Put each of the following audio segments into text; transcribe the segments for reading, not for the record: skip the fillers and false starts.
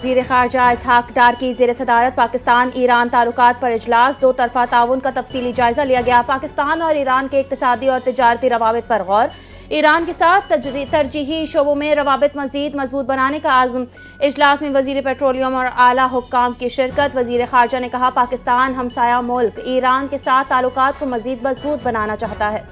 وزیر خارجہ اسحاق ڈار کی زیر صدارت پاکستان ایران تعلقات پر اجلاس، دو طرفہ تعاون کا تفصیلی جائزہ لیا گیا۔ پاکستان اور ایران کے اقتصادی اور تجارتی روابط پر غور، ایران کے ساتھ ترجیحی شعبوں میں روابط مزید مضبوط بنانے کا عزم۔ اجلاس میں وزیر پیٹرولیم اور اعلیٰ حکام کی شرکت۔ وزیر خارجہ نے کہا پاکستان ہمسایہ ملک ایران کے ساتھ تعلقات کو مزید مضبوط بنانا چاہتا ہے۔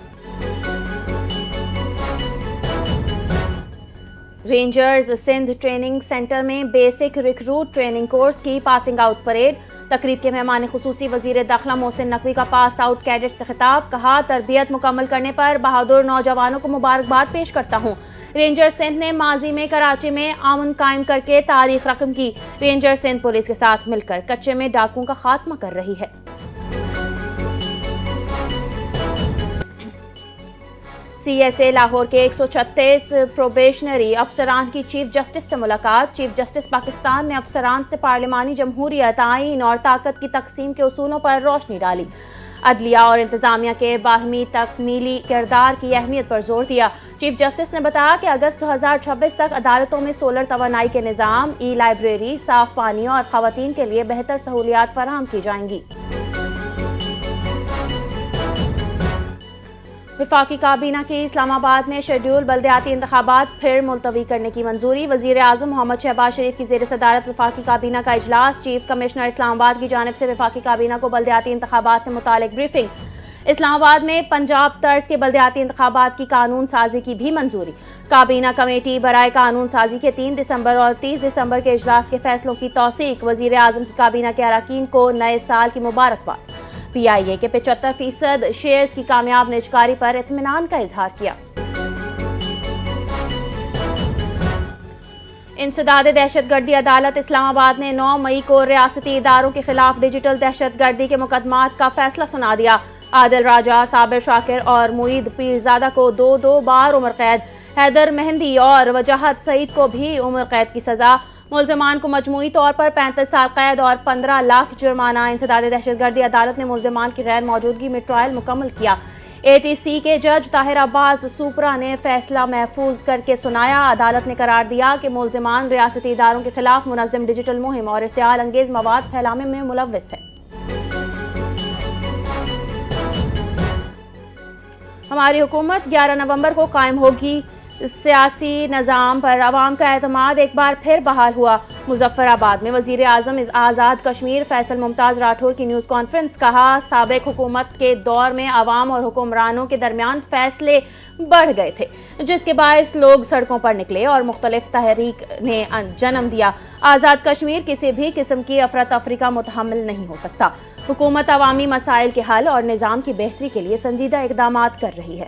رینجرز سندھ ٹریننگ سینٹر میں بیسک ریکروٹ ٹریننگ کورس کی پاسنگ آؤٹ پریڈ۔ تقریب کے مہمان خصوصی وزیر داخلہ محسن نقوی کا پاس آؤٹ کیڈٹ سے خطاب، کہا تربیت مکمل کرنے پر بہادر نوجوانوں کو مبارکباد پیش کرتا ہوں۔ رینجر سندھ نے ماضی میں کراچی میں امن قائم کر کے تاریخ رقم کی۔ رینجر سندھ پولیس کے ساتھ مل کر کچے میں ڈاکوؤں کا خاتمہ کر رہی ہے۔ سی ایس اے لاہور کے 136 پروبیشنری افسران کی چیف جسٹس سے ملاقات۔ چیف جسٹس پاکستان نے افسران سے پارلیمانی جمہوریت، آئین اور طاقت کی تقسیم کے اصولوں پر روشنی ڈالی۔ عدلیہ اور انتظامیہ کے باہمی تکمیلی کردار کی اہمیت پر زور دیا۔ چیف جسٹس نے بتایا کہ اگست 2026 تک عدالتوں میں سولر توانائی کے نظام، ای لائبریری، صاف پانی اور خواتین کے لیے بہتر سہولیات فراہم کی جائیں گی۔ وفاقی کابینہ کی اسلام آباد میں شیڈول بلدیاتی انتخابات پھر ملتوی کرنے کی منظوری۔ وزیر اعظم محمد شہباز شریف کی زیر صدارت وفاقی کابینہ کا اجلاس۔ چیف کمشنر اسلام آباد کی جانب سے وفاقی کابینہ کو بلدیاتی انتخابات سے متعلق بریفنگ۔ اسلام آباد میں پنجاب طرز کے بلدیاتی انتخابات کی قانون سازی کی بھی منظوری۔ کابینہ کمیٹی برائے قانون سازی کے 3 دسمبر اور 30 دسمبر کے اجلاس کے فیصلوں کی توثیق۔ وزیر اعظم کی کابینہ کے اراکین کو نئے سال کی مبارکباد۔ پی آئی اے کے 75% شیئرز کی کامیاب نجکاری پر اطمینان کا اظہار کیا۔ انسداد دہشت گردی عدالت اسلام آباد نے 9 مئی کو ریاستی اداروں کے خلاف ڈیجیٹل دہشت گردی کے مقدمات کا فیصلہ سنا دیا۔ عادل راجہ، صابر شاکر اور معید پیرزادہ کو 2 بار عمر قید، حیدر مہندی اور وجاہت سعید کو بھی عمر قید کی سزا۔ ملزمان کو مجموعی طور پر 35 سال قید اور 15 لاکھ جرمانہ۔ انسداد دہشت گردی عدالت نے ملزمان کی غیر موجودگی میں ٹرائل مکمل کیا۔ اے ٹی سی کے جج طاہر عباس سوپرا نے فیصلہ محفوظ کر کے سنایا۔ عدالت نے قرار دیا کہ ملزمان ریاستی اداروں کے خلاف منظم ڈیجیٹل مہم اور اشتعال انگیز مواد پھیلانے میں ملوث ہے۔ ہماری حکومت 11 نومبر کو قائم ہوگی۔ سیاسی نظام پر عوام کا اعتماد ایک بار پھر بحال ہوا۔ مظفر آباد میں وزیر اعظم آزاد کشمیر فیصل ممتاز راٹھور کی نیوز کانفرنس، کہا سابق حکومت کے دور میں عوام اور حکمرانوں کے درمیان فیصلے بڑھ گئے تھے، جس کے باعث لوگ سڑکوں پر نکلے اور مختلف تحریک نے جنم دیا۔ آزاد کشمیر کسی بھی قسم کی افراتفری کا متحمل نہیں ہو سکتا۔ حکومت عوامی مسائل کے حل اور نظام کی بہتری کے لیے سنجیدہ اقدامات کر رہی ہے۔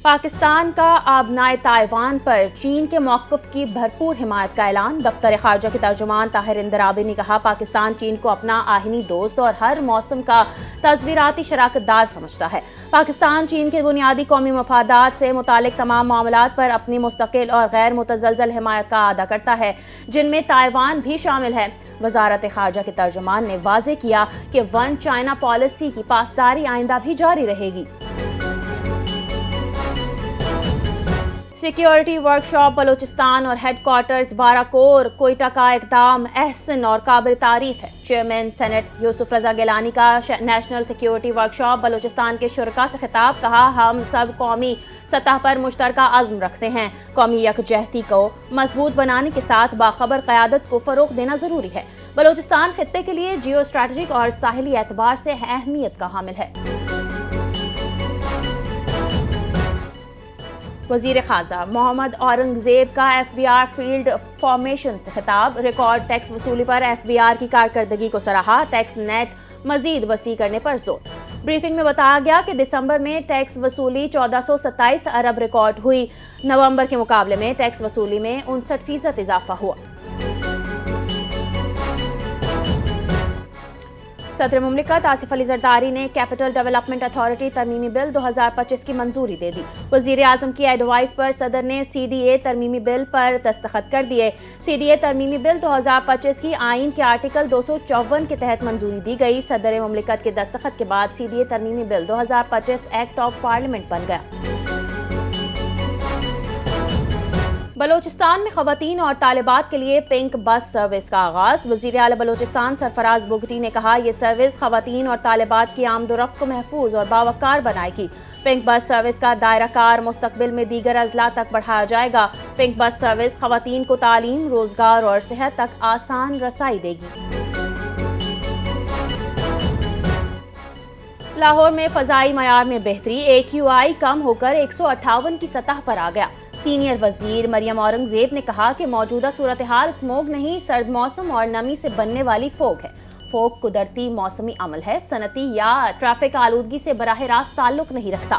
پاکستان کا آبنائے تائیوان پر چین کے موقف کی بھرپور حمایت کا اعلان۔ دفتر خارجہ کے ترجمان طاہر اندرابی نے کہا پاکستان چین کو اپنا آہنی دوست اور ہر موسم کا تصویراتی شراکت دار سمجھتا ہے۔ پاکستان چین کے بنیادی قومی مفادات سے متعلق تمام معاملات پر اپنی مستقل اور غیر متزلزل حمایت کا اعادہ کرتا ہے، جن میں تائیوان بھی شامل ہے۔ وزارت خارجہ کے ترجمان نے واضح کیا کہ ون چائنا پالیسی کی پاسداری آئندہ بھی جاری رہے گی۔ سیکیورٹی ورکشاپ بلوچستان اور ہیڈ کوارٹرز باراکور کوئٹہ کا اقدام احسن اور قابل تعریف ہے۔ چیئرمین سینٹ یوسف رضا گیلانی کا نیشنل سیکیورٹی ورکشاپ بلوچستان کے شرکاء سے خطاب، کہا ہم سب قومی سطح پر مشترکہ عزم رکھتے ہیں۔ قومی یکجہتی کو مضبوط بنانے کے ساتھ باخبر قیادت کو فروغ دینا ضروری ہے۔ بلوچستان خطے کے لیے جیو اسٹریٹجک اور ساحلی اعتبار سے اہمیت کا حامل ہے۔ وزیر خارجہ محمد اورنگزیب کا F B R field formation سے خطاب، ریکارڈ ٹیکس وصولی پر ایف بی آر کی کارکردگی کو سراہا، ٹیکس نیٹ مزید وسیع کرنے پر زور۔ بریفنگ میں بتایا گیا کہ دسمبر میں ٹیکس وصولی 1427 ارب ریکارڈ ہوئی، نومبر کے مقابلے میں ٹیکس وصولی میں 59% اضافہ ہوا۔ صدر مملکت آصف علی زرداری نے کیپٹل ڈیولپمنٹ اتھارٹی ترمیمی بل 2025 کی منظوری دے دی۔ وزیر اعظم کی ایڈوائس پر صدر نے سی ڈی اے ترمیمی بل پر دستخط کر دیے۔ سی ڈی اے ترمیمی بل 2025 کی آئین کے آرٹیکل 254 کے تحت منظوری دی گئی۔ صدر مملکت کے دستخط کے بعد سی ڈی اے ترمیمی بل 2025 ایکٹ آف پارلیمنٹ بن گیا۔ بلوچستان میں خواتین اور طالبات کے لیے پنک بس سروس کا آغاز۔ وزیر اعلیٰ بلوچستان سرفراز بگٹی نے کہا یہ سروس خواتین اور طالبات کی آمد و رفت کو محفوظ اور باوقار بنائے گی۔ پنک بس سروس کا دائرہ کار مستقبل میں دیگر اضلاع تک بڑھایا جائے گا۔ پنک بس سروس خواتین کو تعلیم، روزگار اور صحت تک آسان رسائی دے گی۔ لاہور میں فضائی معیار میں بہتری، AQI کم ہو کر 158 کی سطح پر آ گیا۔ سینئر وزیر مریم اورنگزیب نے کہا کہ موجودہ صورتحال اسموگ نہیں، سرد موسم اور نمی سے بننے والی فوگ ہے۔ فوگ قدرتی موسمی عمل ہے، صنعتی یا ٹریفک آلودگی سے براہ راست تعلق نہیں رکھتا۔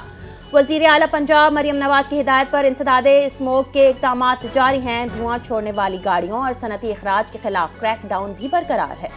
وزیر اعلیٰ پنجاب مریم نواز کی ہدایت پر انسداد اسموگ کے اقدامات جاری ہیں۔ دھواں چھوڑنے والی گاڑیوں اور صنعتی اخراج کے خلاف کریک ڈاؤن بھی برقرار ہے۔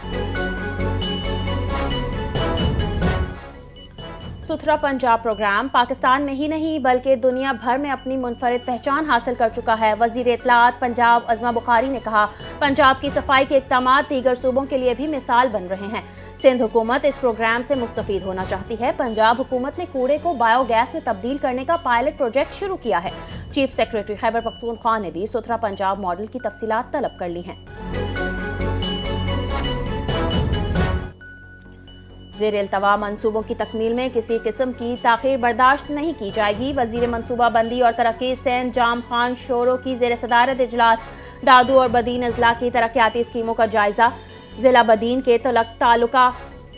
ستھرا پنجاب پروگرام پاکستان میں ہی نہیں بلکہ دنیا بھر میں اپنی منفرد پہچان حاصل کر چکا ہے۔ وزیر اطلاعات پنجاب عظمہ بخاری نے کہا پنجاب کی صفائی کے اقدامات دیگر صوبوں کے لیے بھی مثال بن رہے ہیں۔ سندھ حکومت اس پروگرام سے مستفید ہونا چاہتی ہے۔ پنجاب حکومت نے کوڑے کو بایو گیس میں تبدیل کرنے کا پائلٹ پروجیکٹ شروع کیا ہے۔ چیف سیکریٹری خیبر پختونخوا نے بھی ستھرا پنجاب ماڈل کی تفصیلات طلب کر لی ہیں۔ زیر التوا منصوبوں کی تکمیل میں کسی قسم کی تاخیر برداشت نہیں کی جائے گی۔ وزیر منصوبہ بندی اور ترقی سین جام خان شورو کی زیر صدارت اجلاس۔ دادو اور بدین اضلاع کی ترقیاتی اسکیموں کا جائزہ۔ ضلع بدین کے تعلقہ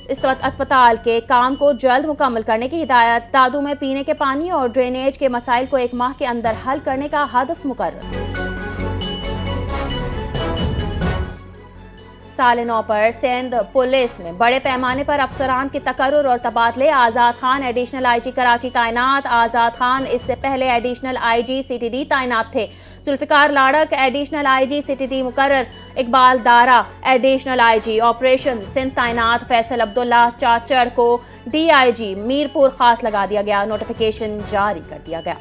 اسپتال کے کام کو جلد مکمل کرنے کی ہدایت۔ دادو میں پینے کے پانی اور ڈرینیج کے مسائل کو 1 ماہ کے اندر حل کرنے کا ہدف مقرر۔ سال نو پر سندھ پولیس میں بڑے پیمانے پر افسران کے تقرر اور تبادلے۔ آزاد خان ایڈیشنل IG کراچی تعینات۔ آزاد خان اس سے پہلے ایڈیشنل IG CTD تعینات تھے۔ ذوالفقار لاڑک ایڈیشنل IG CTD مقرر۔ اقبال دارا ایڈیشنل IG آپریشن سندھ تعینات۔ فیصل عبداللہ چاچڑ کو DIG میرپور خاص لگا دیا گیا۔ نوٹیفیکیشن جاری کر دیا گیا۔